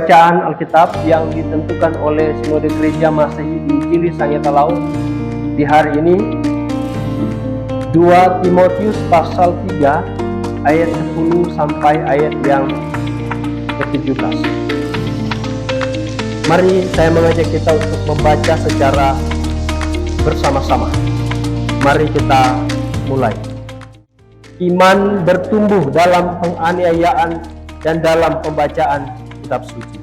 Bacaan Alkitab yang ditentukan oleh Sinode Gereja Masehi Injili Sangieta Laut di hari ini 2 Timotius pasal 3 ayat 10 sampai ayat yang ke-17. Mari saya mengajak kita untuk membaca secara bersama-sama. Mari kita mulai. Iman bertumbuh dalam penganiayaan dan dalam pembacaan kitab suci.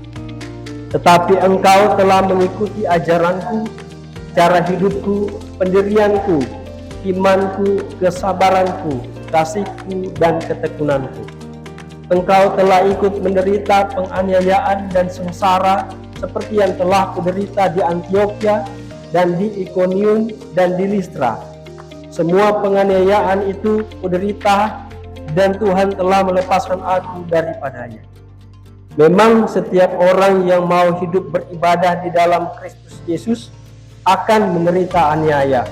Tetapi engkau telah mengikuti ajaranku, cara hidupku, pendirianku, imanku, kesabaranku, kasihku, dan ketekunanku. Engkau telah ikut menderita penganiayaan dan sengsara seperti yang telah kuderita di Antiokhia dan di Ikonium dan di Listra. Semua penganiayaan itu kuderita dan Tuhan telah melepaskan aku daripadanya. Memang setiap orang yang mau hidup beribadah di dalam Kristus Yesus akan menderita aniaya.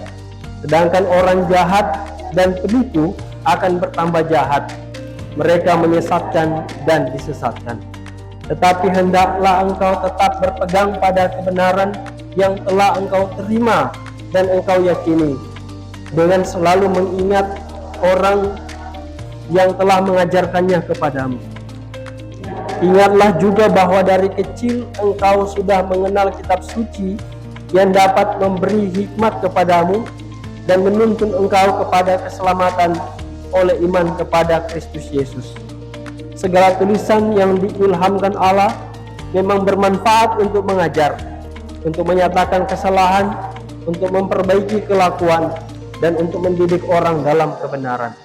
Sedangkan orang jahat dan penipu akan bertambah jahat. Mereka menyesatkan dan disesatkan. Tetapi hendaklah engkau tetap berpegang pada kebenaran yang telah engkau terima dan engkau yakini, dengan selalu mengingat orang yang telah mengajarkannya kepadamu. Ingatlah juga bahwa dari kecil engkau sudah mengenal kitab suci yang dapat memberi hikmat kepadamu dan menuntun engkau kepada keselamatan oleh iman kepada Kristus Yesus. Segala tulisan yang diilhamkan Allah memang bermanfaat untuk mengajar, untuk menyatakan kesalahan, untuk memperbaiki kelakuan, dan untuk mendidik orang dalam kebenaran.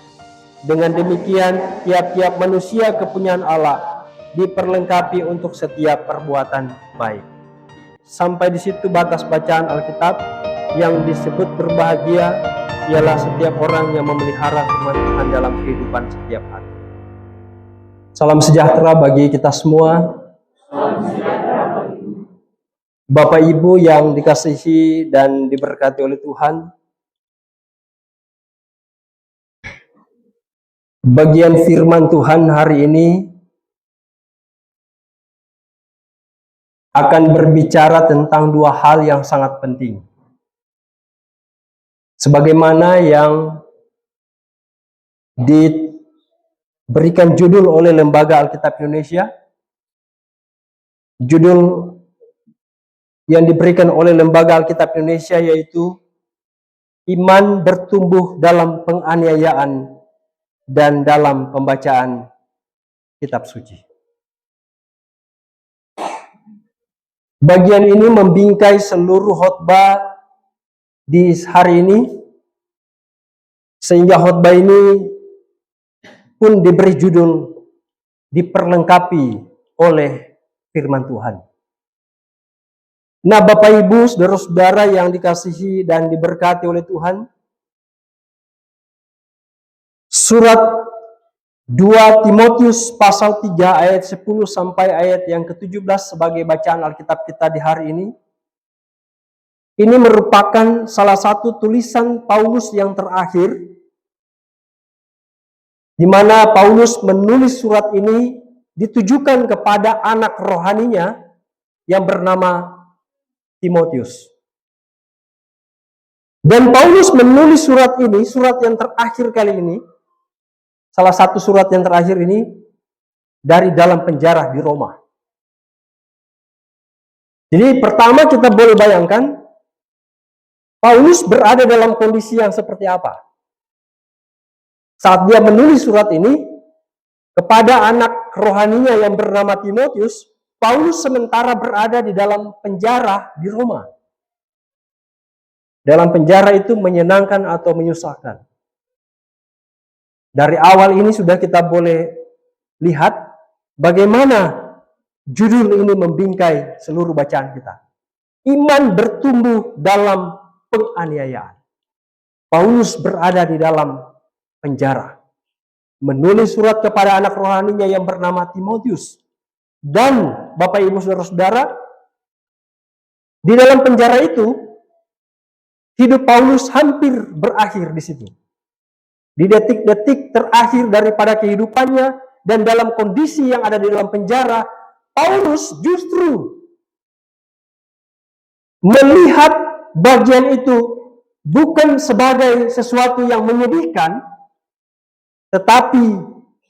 Dengan demikian, tiap-tiap manusia kepunyaan Allah diperlengkapi untuk setiap perbuatan baik. Sampai di situ batas bacaan Alkitab. Yang disebut berbahagia ialah setiap orang yang memelihara firman Tuhan dalam kehidupan setiap hari. Salam sejahtera bagi kita semua. Bapak Ibu yang dikasihi dan diberkati oleh Tuhan. Bagian firman Tuhan hari ini akan berbicara tentang dua hal yang sangat penting. Sebagaimana yang diberikan judul oleh Lembaga Alkitab Indonesia, judul yang diberikan oleh Lembaga Alkitab Indonesia yaitu Iman Bertumbuh dalam Penganiayaan dan dalam Pembacaan Kitab Suci. Bagian ini membingkai seluruh khotbah di hari ini, sehingga khotbah ini pun diberi judul diperlengkapi oleh firman Tuhan. Nah, Bapak Ibu, saudara-saudara yang dikasihi dan diberkati oleh Tuhan, surat 2 Timotius pasal 3 ayat 10 sampai ayat yang ke-17 sebagai bacaan Alkitab kita di hari ini. Ini merupakan salah satu tulisan Paulus yang terakhir, di mana Paulus menulis surat ini ditujukan kepada anak rohaninya yang bernama Timotius. Dan Paulus menulis surat ini, surat yang terakhir kali ini, salah satu surat yang terakhir ini, dari dalam penjara di Roma. Jadi pertama kita boleh bayangkan, Paulus berada dalam kondisi yang seperti apa? Saat dia menulis surat ini kepada anak rohaninya yang bernama Timotius, Paulus sementara berada di dalam penjara di Roma. Dalam penjara itu menyenangkan atau menyusahkan. Dari awal ini sudah kita boleh lihat bagaimana judul ini membingkai seluruh bacaan kita. Iman bertumbuh dalam penganiayaan. Paulus berada di dalam penjara, menulis surat kepada anak rohaninya yang bernama Timotius. Dan Bapak Ibu saudara-saudara, di dalam penjara itu hidup Paulus hampir berakhir di situ. Di detik-detik terakhir daripada kehidupannya dan dalam kondisi yang ada di dalam penjara, Paulus justru melihat bagian itu bukan sebagai sesuatu yang menyedihkan, tetapi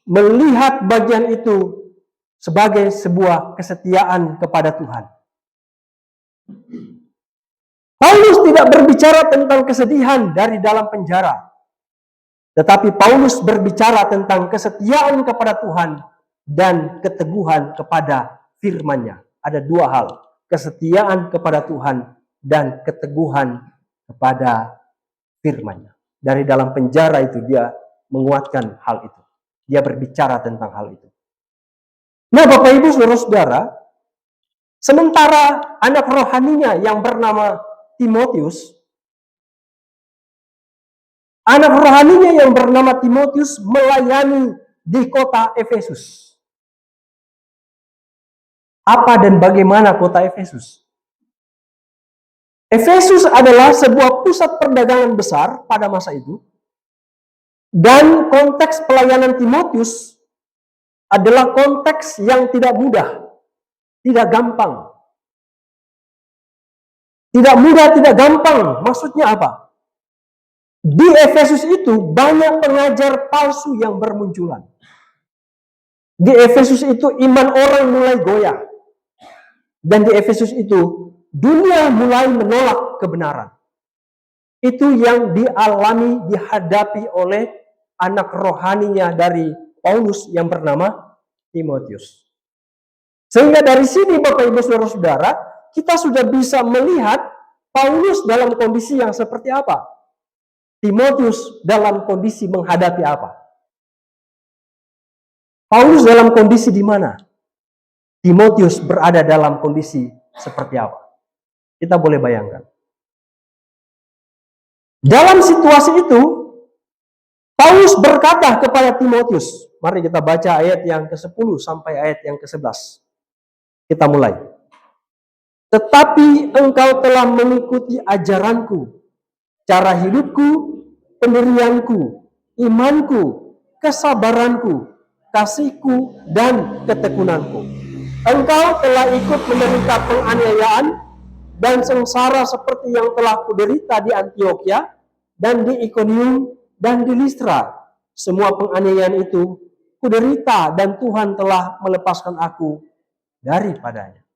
melihat bagian itu sebagai sebuah kesetiaan kepada Tuhan. Paulus tidak berbicara tentang kesedihan dari dalam penjara, tetapi Paulus berbicara tentang kesetiaan kepada Tuhan dan keteguhan kepada firman-Nya. Ada dua hal, kesetiaan kepada Tuhan dan keteguhan kepada firman-Nya. Dari dalam penjara itu dia menguatkan hal itu. Dia berbicara tentang hal itu. Nah, Bapak Ibu Saudara-saudara, sementara anak rohaninya yang bernama Timotius, melayani di kota Efesus. Apa dan bagaimana kota Efesus? Efesus adalah sebuah pusat perdagangan besar pada masa itu. Dan konteks pelayanan Timotius adalah konteks yang tidak mudah, tidak gampang. Tidak mudah, tidak gampang. Maksudnya apa? Di Efesus itu banyak pengajar palsu yang bermunculan. Di Efesus itu iman orang mulai goyah. Dan di Efesus itu dunia mulai menolak kebenaran. Itu yang dialami, dihadapi oleh anak rohaninya dari Paulus yang bernama Timotius. Sehingga dari sini Bapak Ibu Saudara-saudara, kita sudah bisa melihat Paulus dalam kondisi yang seperti apa. Timotius dalam kondisi menghadapi apa. Paulus dalam kondisi di mana? Timotius berada dalam kondisi seperti apa? Kita boleh bayangkan. Dalam situasi itu, Paulus berkata kepada Timotius, mari kita baca ayat yang ke-10 sampai ayat yang ke-11. Kita mulai. Tetapi engkau telah mengikuti ajaranku, cara hidupku, pendirianku, imanku, kesabaranku, kasihku, dan ketekunanku. Engkau telah ikut menderita penganiayaan dan sengsara seperti yang telah kuderita di Antiokhia dan di Ikonium dan di Listra. Semua penganiayaan itu kuderita dan Tuhan telah melepaskan aku daripadanya.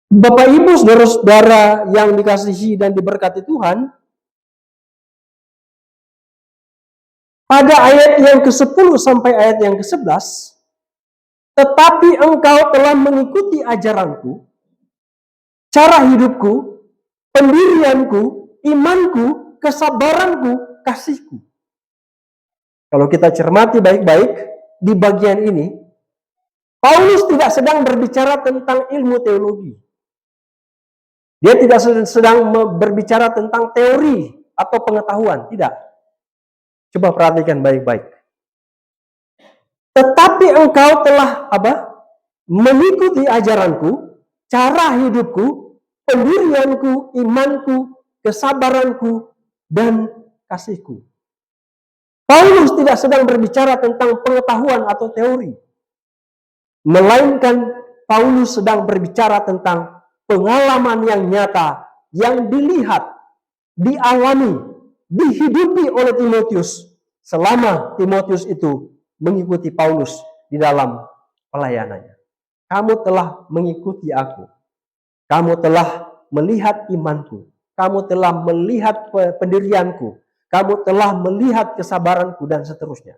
Bapak Ibu Saudara-saudara yang dikasihi dan diberkati Tuhan, pada ayat yang ke-10 sampai ayat yang ke-11, tetapi engkau telah mengikuti ajaranku, cara hidupku, pendirianku, imanku, kesabaranku, kasihku. Kalau kita cermati baik-baik di bagian ini, Paulus tidak sedang berbicara tentang ilmu teologi. Dia tidak sedang berbicara tentang teori atau pengetahuan, tidak. Coba perhatikan baik-baik. Tetapi engkau telah mengikuti ajaranku, cara hidupku, pendirianku, imanku, kesabaranku, dan kasihku. Paulus tidak sedang berbicara tentang pengetahuan atau teori. Melainkan Paulus sedang berbicara tentang pengalaman yang nyata, yang dilihat, dialami, dihidupi oleh Timotius selama Timotius itu mengikuti Paulus di dalam pelayanannya. Kamu telah mengikuti aku. Kamu telah melihat imanku. Kamu telah melihat pendirianku. Kamu telah melihat kesabaranku dan seterusnya.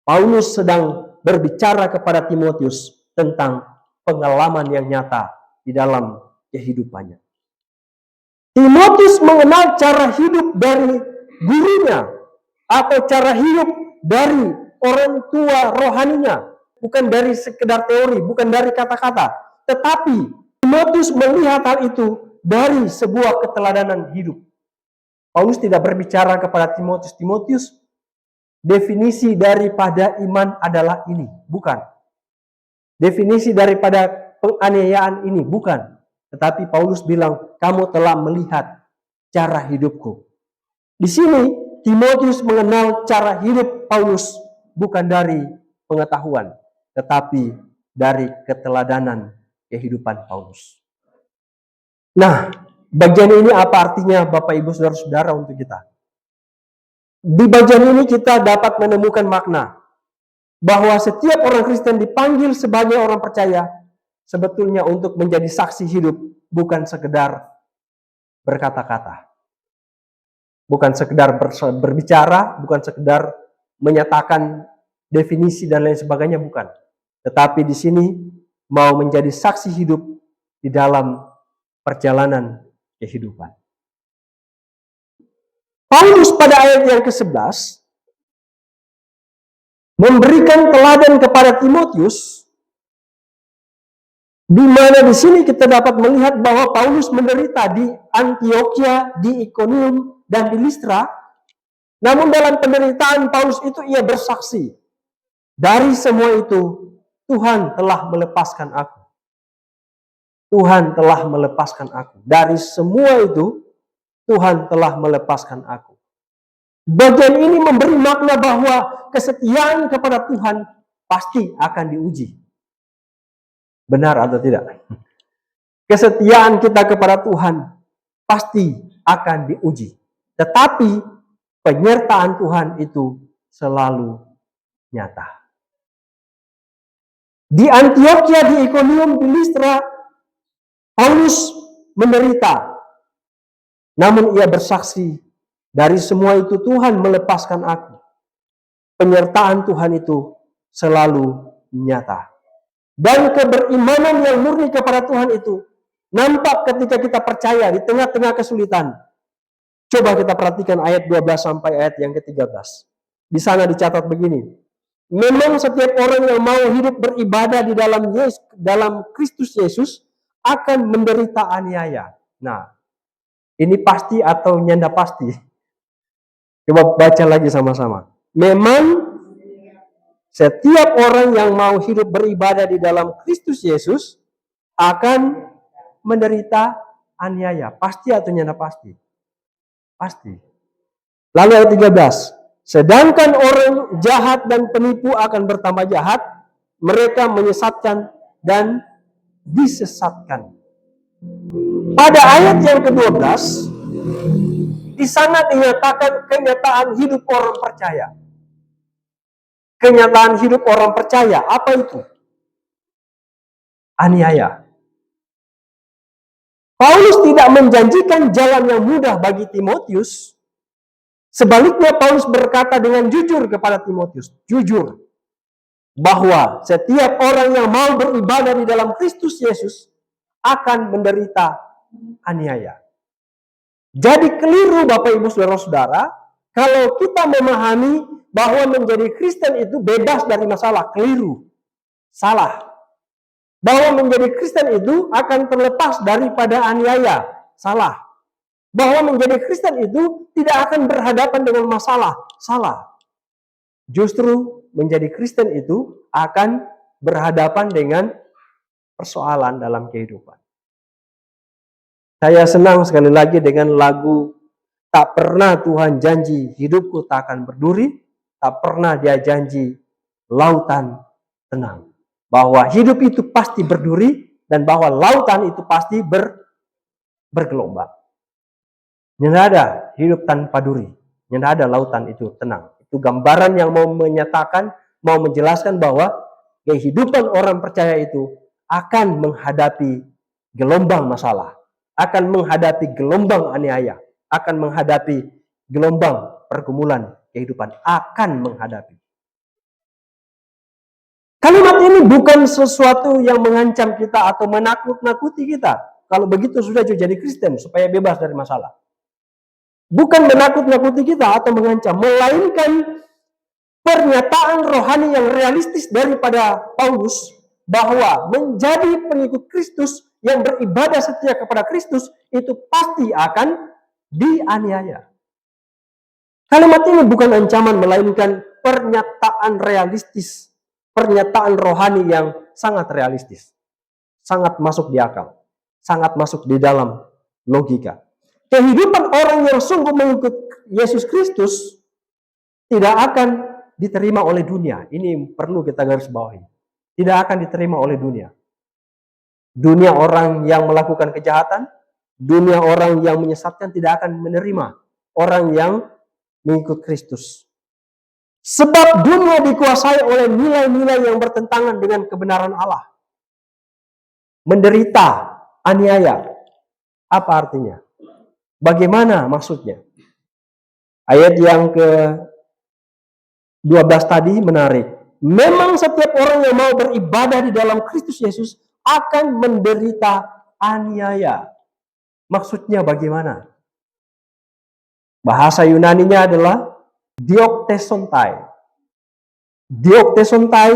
Paulus sedang berbicara kepada Timotius tentang pengalaman yang nyata di dalam kehidupannya. Timotius mengenal cara hidup dari gurunya atau cara hidup dari orang tua rohaninya, bukan dari sekedar teori, bukan dari kata-kata, tetapi Timotius melihat hal itu dari sebuah keteladanan hidup. Paulus tidak berbicara kepada Timotius, Timotius, definisi daripada iman adalah ini, bukan. Definisi daripada penganiayaan ini, bukan. Tetapi Paulus bilang, kamu telah melihat cara hidupku. Di sini, Timotius mengenal cara hidup Paulus bukan dari pengetahuan. tetapi dari keteladanan kehidupan Paulus. Nah, bagian ini apa artinya Bapak Ibu Saudara-saudara untuk kita? Di bagian ini kita dapat menemukan makna bahwa setiap orang Kristen dipanggil sebagai orang percaya sebetulnya untuk menjadi saksi hidup, bukan sekedar berkata-kata. Bukan sekedar berbicara, bukan sekedar menyatakan definisi dan lain sebagainya, bukan. Tetapi di sini mau menjadi saksi hidup di dalam perjalanan kehidupan. Paulus pada ayat yang ke-11 memberikan teladan kepada Timotius, di mana di sini kita dapat melihat bahwa Paulus menderita di Antiokhia, di Ikonium, dan di Listra. Namun dalam penderitaan Paulus itu ia bersaksi, dari semua itu Tuhan telah melepaskan aku. Tuhan telah melepaskan aku. Dari semua itu Tuhan telah melepaskan aku. Bagian ini memberi makna bahwa kesetiaan kepada Tuhan pasti akan diuji. Benar atau tidak? Kesetiaan kita kepada Tuhan pasti akan diuji. Tetapi penyertaan Tuhan itu selalu nyata. Di Antiokhia, di Ikonium, di Listra, Paulus menderita. Namun ia bersaksi, dari semua itu Tuhan melepaskan aku. Penyertaan Tuhan itu selalu nyata. Dan keberimanan yang murni kepada Tuhan itu nampak ketika kita percaya di tengah-tengah kesulitan. Coba kita perhatikan ayat 12 sampai ayat yang ke-13. Di sana dicatat begini. Memang setiap orang yang mau hidup beribadah di dalam Kristus Yesus akan menderita aniaya. Nah, ini pasti atau nyanda pasti? Coba baca lagi sama-sama. Memang setiap orang yang mau hidup beribadah di dalam Kristus Yesus akan menderita aniaya. Pasti atau nyanda pasti? Pasti. Lalu ayat 13. Sedangkan orang jahat dan penipu akan bertambah jahat, mereka menyesatkan dan disesatkan. Pada ayat yang ke-12, di sana dinyatakan kenyataan hidup orang percaya. Kenyataan hidup orang percaya, apa itu? Aniaya. Paulus tidak menjanjikan jalan yang mudah bagi Timotius. Sebaliknya Paulus berkata dengan jujur kepada Timotius, jujur, bahwa setiap orang yang mau beribadah di dalam Kristus Yesus akan menderita aniaya. Jadi keliru Bapak Ibu Saudara-saudara, kalau kita memahami bahwa menjadi Kristen itu bebas dari masalah, keliru, salah. Bahwa menjadi Kristen itu akan terlepas daripada aniaya, salah. Bahwa menjadi Kristen itu tidak akan berhadapan dengan masalah, salah. Justru menjadi Kristen itu akan berhadapan dengan persoalan dalam kehidupan. Saya senang sekali lagi dengan lagu Tak Pernah Tuhan Janji Hidupku Tak Akan Berduri, tak pernah Dia janji lautan tenang. Bahwa hidup itu pasti berduri dan bahwa lautan itu pasti bergelombang. Tidak ada hidup tanpa duri. Tidak ada lautan itu tenang. Itu gambaran yang mau menyatakan, mau menjelaskan bahwa kehidupan orang percaya itu akan menghadapi gelombang masalah. Akan menghadapi gelombang aniaya. Akan menghadapi gelombang pergumulan kehidupan. Akan menghadapi. Kalimat ini bukan sesuatu yang mengancam kita atau menakut-nakuti kita. Kalau begitu sudah jadi Kristen supaya bebas dari masalah. Bukan menakut-nakuti kita atau mengancam, melainkan pernyataan rohani yang realistis daripada Paulus bahwa menjadi pengikut Kristus yang beribadah setia kepada Kristus itu pasti akan dianiaya. Kalimat ini bukan ancaman melainkan pernyataan realistis, pernyataan rohani yang sangat realistis, sangat masuk di akal, sangat masuk di dalam logika. Kehidupan orang yang sungguh mengikut Yesus Kristus tidak akan diterima oleh dunia. Ini perlu kita garis bawahi. tidak akan diterima oleh dunia. Dunia orang yang melakukan kejahatan, dunia orang yang menyesatkan tidak akan menerima orang yang mengikut Kristus. Sebab dunia dikuasai oleh nilai-nilai yang bertentangan dengan kebenaran Allah. Menderita, aniaya. Apa artinya? Bagaimana maksudnya? Ayat yang ke-12 tadi menarik. Memang setiap orang yang mau beribadah di dalam Kristus Yesus akan menderita aniaya. Maksudnya bagaimana? Bahasa Yunaninya adalah dioktesontai. Dioktesontai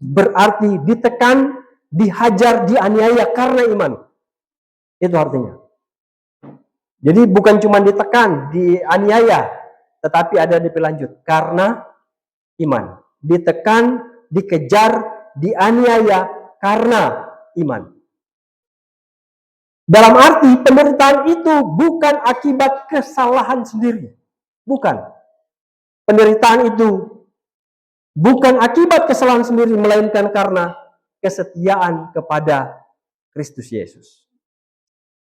berarti ditekan, dihajar, dianiaya karena iman. Itu artinya. Jadi bukan cuma ditekan, dianiaya, tetapi ada di lanjut karena iman. Ditekan, dikejar, dianiaya karena iman. Dalam arti penderitaan itu bukan akibat kesalahan sendiri. Bukan. Penderitaan itu bukan akibat kesalahan sendiri, melainkan karena kesetiaan kepada Kristus Yesus.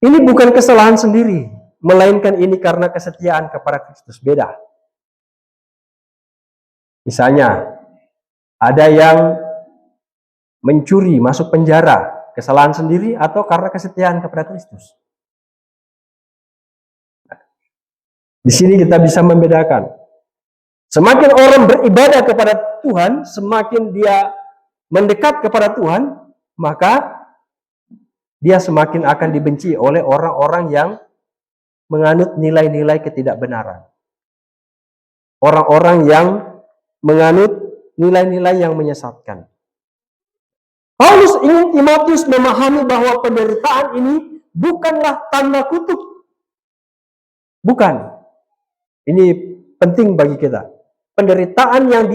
Ini bukan kesalahan sendiri, melainkan ini karena kesetiaan kepada Kristus. Beda. Misalnya, ada yang mencuri, masuk penjara, kesalahan sendiri atau karena kesetiaan kepada Kristus. Di sini kita bisa membedakan. Semakin orang beribadah kepada Tuhan, semakin dia mendekat kepada Tuhan, maka dia semakin akan dibenci oleh orang-orang yang menganut nilai-nilai ketidakbenaran. Orang-orang yang menganut nilai-nilai yang menyesatkan. Paulus ingin Timotius memahami bahwa penderitaan ini bukanlah tanda kutuk. Bukan. Ini penting bagi kita. Penderitaan yang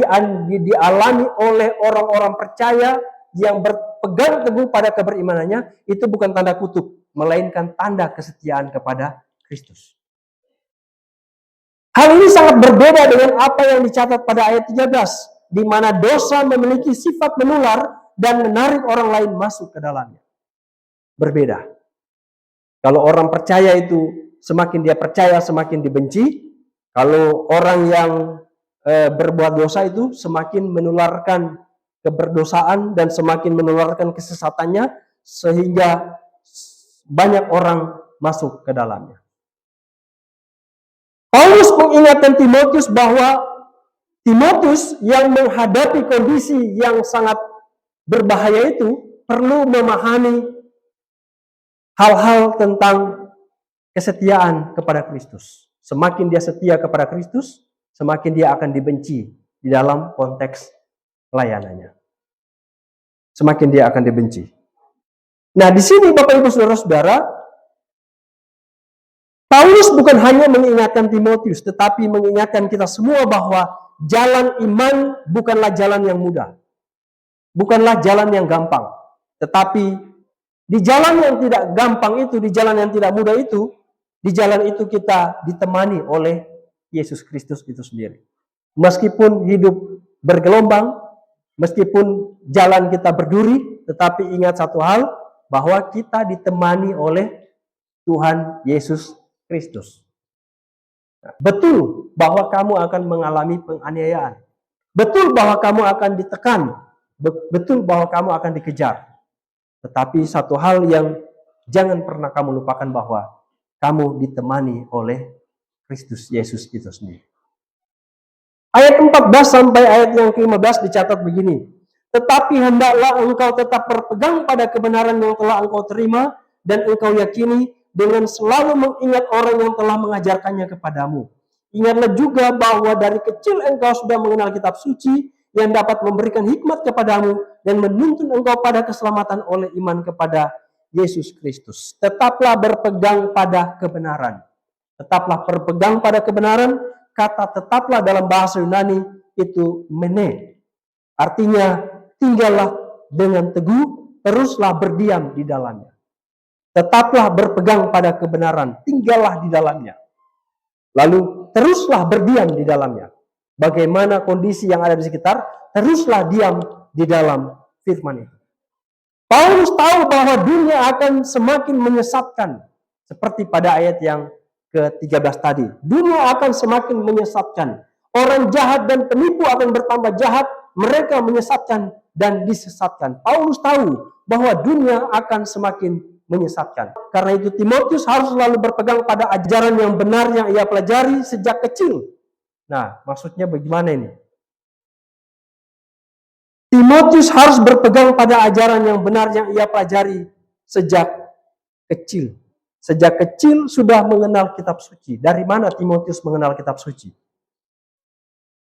dialami oleh orang-orang percaya yang berpegang teguh pada keberimanannya itu bukan tanda kutuk, melainkan tanda kesetiaan kepada Kristus. Hal ini sangat berbeda dengan apa yang dicatat pada ayat 13, di mana dosa memiliki sifat menular dan menarik orang lain masuk ke dalamnya. Berbeda. Kalau orang percaya itu, semakin dia percaya, semakin dibenci. Kalau orang yang berbuat dosa itu, semakin menularkan keberdosaan dan semakin menularkan kesesatannya, sehingga banyak orang masuk ke dalamnya. Paulus mengingatkan Timotius bahwa Timotius yang menghadapi kondisi yang sangat berbahaya itu perlu memahami hal-hal tentang kesetiaan kepada Kristus. Semakin dia setia kepada Kristus, semakin dia akan dibenci di dalam konteks layanannya. Semakin dia akan dibenci. Nah, di sini Bapak Ibu Saudara-saudara, Paulus bukan hanya mengingatkan Timotius, tetapi mengingatkan kita semua bahwa jalan iman bukanlah jalan yang mudah. Bukanlah jalan yang gampang. Tetapi di jalan yang tidak gampang itu, di jalan yang tidak mudah itu, di jalan itu kita ditemani oleh Yesus Kristus itu sendiri. Meskipun hidup bergelombang, meskipun jalan kita berduri, tetapi ingat satu hal, bahwa kita ditemani oleh Tuhan Yesus Kristus. Betul bahwa kamu akan mengalami penganiayaan. Betul bahwa kamu akan ditekan. Betul bahwa kamu akan dikejar. Tetapi satu hal yang jangan pernah kamu lupakan, bahwa kamu ditemani oleh Kristus Yesus itu sendiri. Ayat 14 sampai ayat yang ke-15 dicatat begini. Tetapi hendaklah engkau tetap berpegang pada kebenaran yang telah engkau terima dan engkau yakini, dengan selalu mengingat orang yang telah mengajarkannya kepadamu. Ingatlah juga bahwa dari kecil engkau sudah mengenal kitab suci yang dapat memberikan hikmat kepadamu dan menuntun engkau pada keselamatan oleh iman kepada Yesus Kristus. Tetaplah berpegang pada kebenaran. Tetaplah berpegang pada kebenaran. Kata tetaplah dalam bahasa Yunani itu mene. Artinya tinggallah dengan teguh, teruslah berdiam di dalamnya. Tetaplah berpegang pada kebenaran, tinggallah di dalamnya. Lalu teruslah berdiam di dalamnya. Bagaimana kondisi yang ada di sekitar, teruslah diam di dalam firman itu. Paulus tahu bahwa dunia akan semakin menyesatkan. Seperti pada ayat yang ke-13 tadi. Dunia akan semakin menyesatkan. Orang jahat dan penipu akan bertambah jahat. Mereka menyesatkan dan disesatkan. Paulus tahu bahwa dunia akan semakin menyesatkan. Karena itu Timotius harus selalu berpegang pada ajaran yang benar yang ia pelajari sejak kecil. Nah, maksudnya bagaimana ini? Timotius harus berpegang pada ajaran yang benar yang ia pelajari sejak kecil. Sejak kecil sudah mengenal kitab suci. Dari mana Timotius mengenal kitab suci?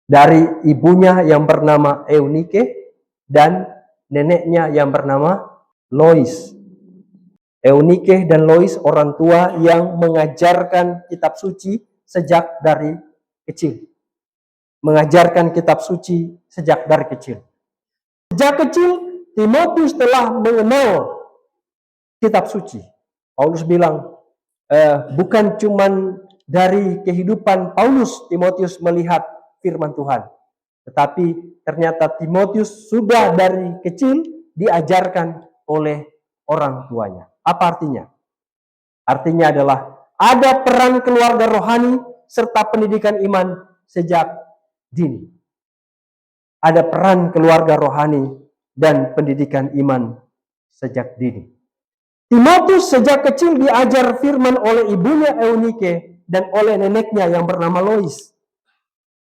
Dari ibunya yang bernama Eunike dan neneknya yang bernama Lois. Eunike dan Lois orang tua yang mengajarkan kitab suci sejak dari kecil. Mengajarkan kitab suci sejak dari kecil. Sejak kecil, Timotius telah mengenal kitab suci. Paulus bilang, bukan cuman dari kehidupan Paulus, Timotius melihat firman Tuhan. Tetapi ternyata Timotius sudah dari kecil diajarkan oleh orang tuanya. Apa artinya? Artinya adalah ada peran keluarga rohani serta pendidikan iman sejak dini. Ada peran keluarga rohani dan pendidikan iman sejak dini. Timotius sejak kecil diajar firman oleh ibunya Eunike dan oleh neneknya yang bernama Lois.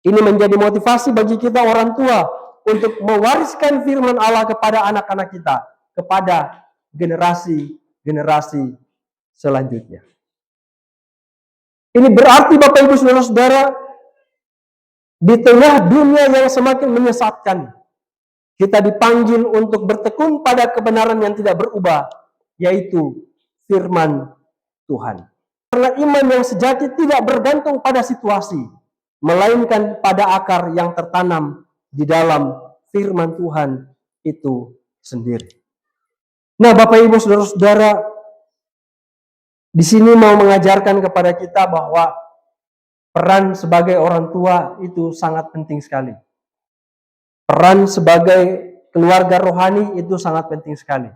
Ini menjadi motivasi bagi kita orang tua untuk mewariskan firman Allah kepada anak-anak kita, kepada generasi selanjutnya. Ini berarti Bapak Ibu Saudara-saudara, di tengah dunia yang semakin menyesatkan, kita dipanggil untuk bertekun pada kebenaran yang tidak berubah, yaitu firman Tuhan. Karena iman yang sejati tidak bergantung pada situasi, melainkan pada akar yang tertanam di dalam firman Tuhan itu sendiri. Nah, Bapak Ibu Saudara-saudara, di sini mau mengajarkan kepada kita bahwa peran sebagai orang tua itu sangat penting sekali. Peran sebagai keluarga rohani itu sangat penting sekali.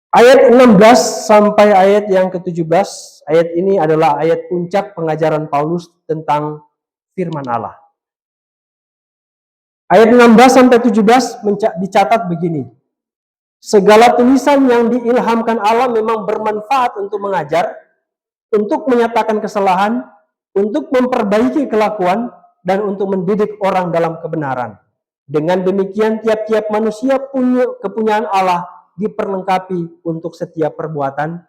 Ayat 16 sampai ayat yang ke-17, ayat ini adalah ayat puncak pengajaran Paulus tentang firman Allah. Ayat 16 sampai 17 dicatat begini. Segala tulisan yang diilhamkan Allah memang bermanfaat untuk mengajar, untuk menyatakan kesalahan, untuk memperbaiki kelakuan, dan untuk mendidik orang dalam kebenaran. Dengan demikian tiap-tiap manusia punya kepunyaan Allah diperlengkapi untuk setiap perbuatan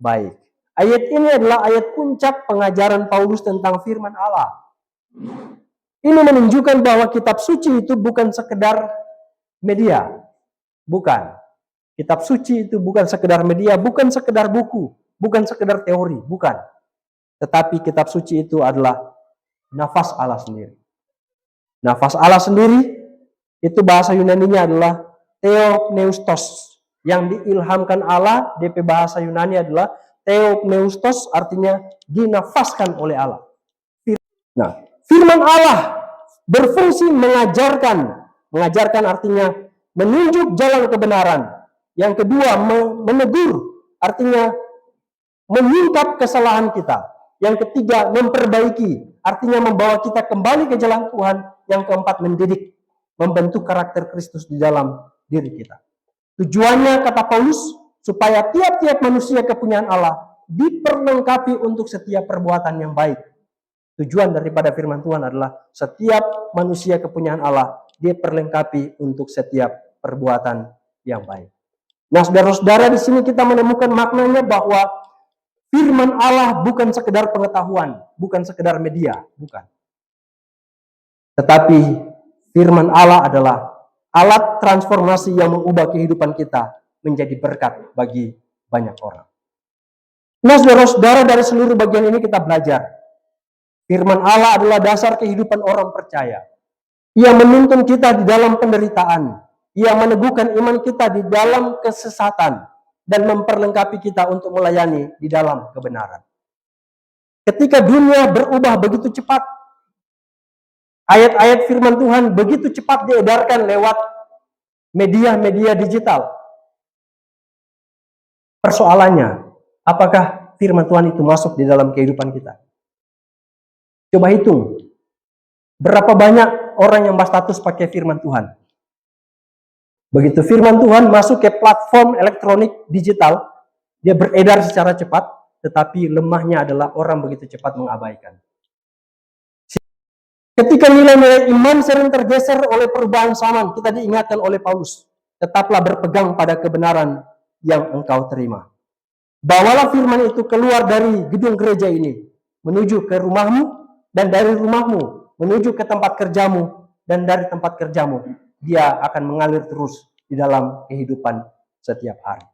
baik. Ayat ini adalah ayat puncak pengajaran Paulus tentang firman Allah. Ini menunjukkan bahwa kitab suci itu bukan sekedar media. Bukan. Kitab suci itu bukan sekedar media, bukan sekedar buku, bukan sekedar teori, bukan. Tetapi kitab suci itu adalah nafas Allah sendiri. Nafas Allah sendiri itu bahasa Yunaninya adalah theopneustos. Yang diilhamkan Allah, DP bahasa Yunani adalah theopneustos, artinya dinafaskan oleh Allah. Nah, firman Allah berfungsi mengajarkan. Mengajarkan artinya menunjuk jalan kebenaran. Yang kedua, menegur, artinya menyingkap kesalahan kita. Yang ketiga, memperbaiki, artinya membawa kita kembali ke jalan Tuhan. Yang keempat, mendidik, membentuk karakter Kristus di dalam diri kita. Tujuannya, kata Paulus, supaya tiap-tiap manusia kepunyaan Allah diperlengkapi untuk setiap perbuatan yang baik. Tujuan daripada firman Tuhan adalah setiap manusia kepunyaan Allah diperlengkapi untuk setiap perbuatan yang baik. Nah, saudara-saudara, di sini kita menemukan maknanya bahwa firman Allah bukan sekedar pengetahuan, bukan sekedar media, bukan. Tetapi firman Allah adalah alat transformasi yang mengubah kehidupan kita menjadi berkat bagi banyak orang. Nah, saudara-saudara, dari seluruh bagian ini kita belajar. Firman Allah adalah dasar kehidupan orang percaya. Ia menuntun kita di dalam penderitaan. Ia meneguhkan iman kita di dalam kesesatan dan memperlengkapi kita untuk melayani di dalam kebenaran. Ketika dunia berubah begitu cepat, ayat-ayat firman Tuhan begitu cepat diedarkan lewat media-media digital. Persoalannya, apakah firman Tuhan itu masuk di dalam kehidupan kita? Coba hitung, berapa banyak orang yang berstatus pakai firman Tuhan? Begitu firman Tuhan masuk ke platform elektronik digital, dia beredar secara cepat, tetapi lemahnya adalah orang begitu cepat mengabaikan. Ketika nilai-nilai iman sering tergeser oleh perubahan zaman, kita diingatkan oleh Paulus, tetaplah berpegang pada kebenaran yang engkau terima. Bawalah firman itu keluar dari gedung gereja ini, menuju ke rumahmu, dan dari rumahmu menuju ke tempat kerjamu, dan dari tempat kerjamu dia akan mengalir terus di dalam kehidupan setiap hari.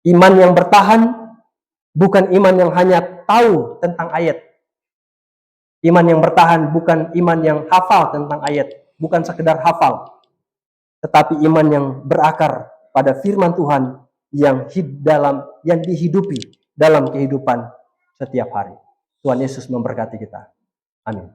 Iman yang bertahan bukan iman yang hanya tahu tentang ayat. Iman yang bertahan bukan iman yang hafal tentang ayat, bukan sekedar hafal, tetapi iman yang berakar pada firman Tuhan yang dihidupi dalam kehidupan setiap hari. Tuhan Yesus memberkati kita. Amin.